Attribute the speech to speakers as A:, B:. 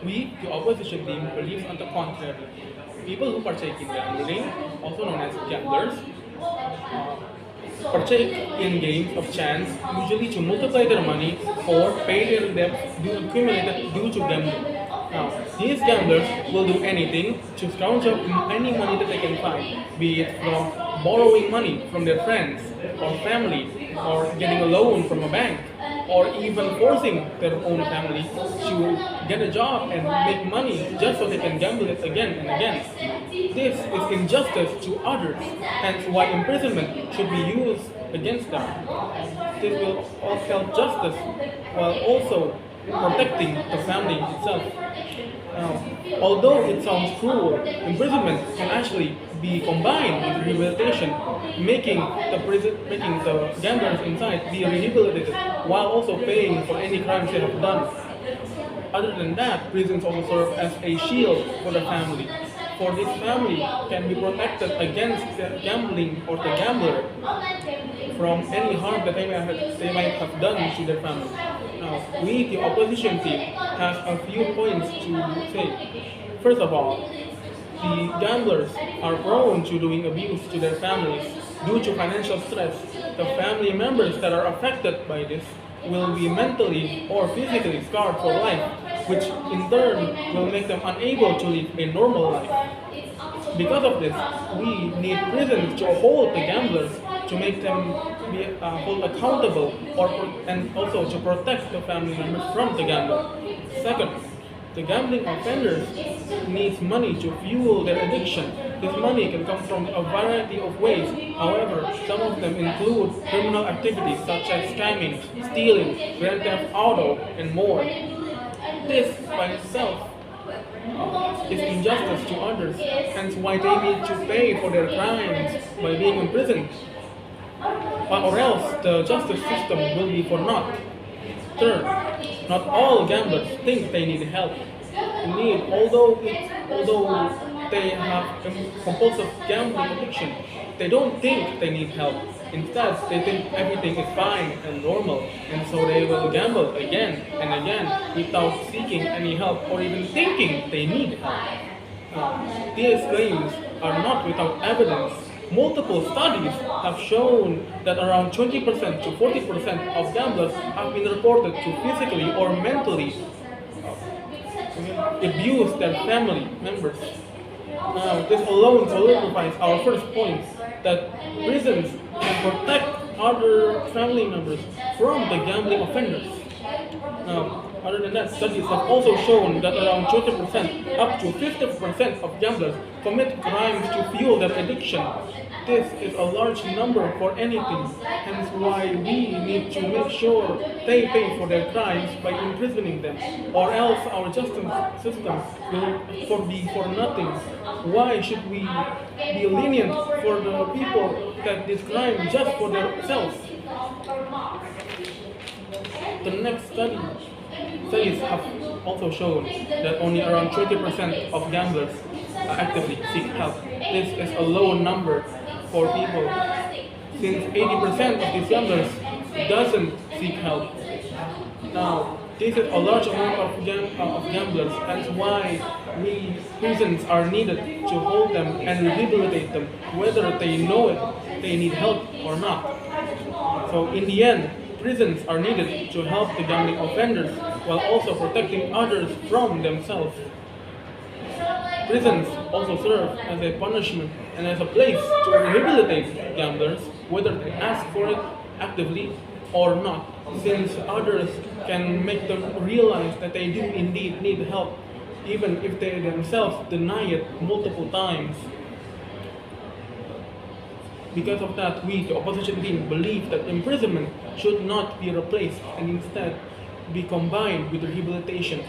A: We, the opposition team, believes on the contrary. People who partake in gambling, also known as gamblers, uh, partake in games of chance, usually to multiply their money or pay their debts accumulated due to gambling. Now, these gamblers will do anything to scrounge up any money that they can find, be it from borrowing money from their friends or family, or getting a loan from a bank, or even forcing their own family to get a job and make money just so they can gamble it again and again. This is injustice to others, hence why imprisonment should be used against them. This will help justice while also protecting the family itself. Now, although it sounds cruel, imprisonment can actually be combined with rehabilitation, making the gamblers inside be rehabilitated while also paying for any crimes they have done. Other than that, prisons also serve as a shield for the family. For this family can be protected against the gambling or the gambler from any harm that they might have done to their family. Now, we, the opposition team, has a few points to say. First of all, the gamblers are prone to doing abuse to their families due to financial stress. The family members that are affected by this will be mentally or physically scarred for life, which in turn will make them unable to live a normal life. Because of this, we need prisons to hold the gamblers, to make them be hold accountable, and also to protect the family members from the gambler. Second, the gambling offenders needs money to fuel their addiction. This money can come from a variety of ways. However, some of them include criminal activities such as scamming, stealing, grand theft auto, and more. This by itself is injustice to others, hence why they need to pay for their crimes by being imprisoned, or else the justice system will be for naught. Third, not all gamblers think they need help. Indeed, although they have compulsive gambling addiction, they don't think they need help. Instead, they think everything is fine and normal, and so they will gamble again and again without seeking any help or even thinking they need help. These claims are not without evidence. Multiple studies have shown that around 20% to 40% of gamblers have been reported to physically or mentally abuse their family members. Now, this alone solidifies our first point that prisons can protect other family members from the gambling offenders. Now, other than that, studies have also shown that around 20% up to 50% of gamblers commit crimes to fuel their addiction. This is a large number for anything, hence why we need to make sure they pay for their crimes by imprisoning them, or else our justice system will be for nothing. Why should we be lenient for the people that did crime just for themselves? The next studies have also shown that only around 20% of gamblers actively seek help. This is a low number for people, since 80% of these gamblers doesn't seek help. Now, this is a large amount of gamblers, hence why prisons are needed to hold them and rehabilitate them, whether they know they need help or not. So in the end, prisons are needed to help the gambling offenders while also protecting others from themselves. Prisons also serve as a punishment and as a place to rehabilitate gamblers, whether they ask for it actively or not, since others can make them realize that they do indeed need help, even if they themselves deny it multiple times. Because of that, we, the opposition team, believe that imprisonment should not be replaced and instead be combined with rehabilitation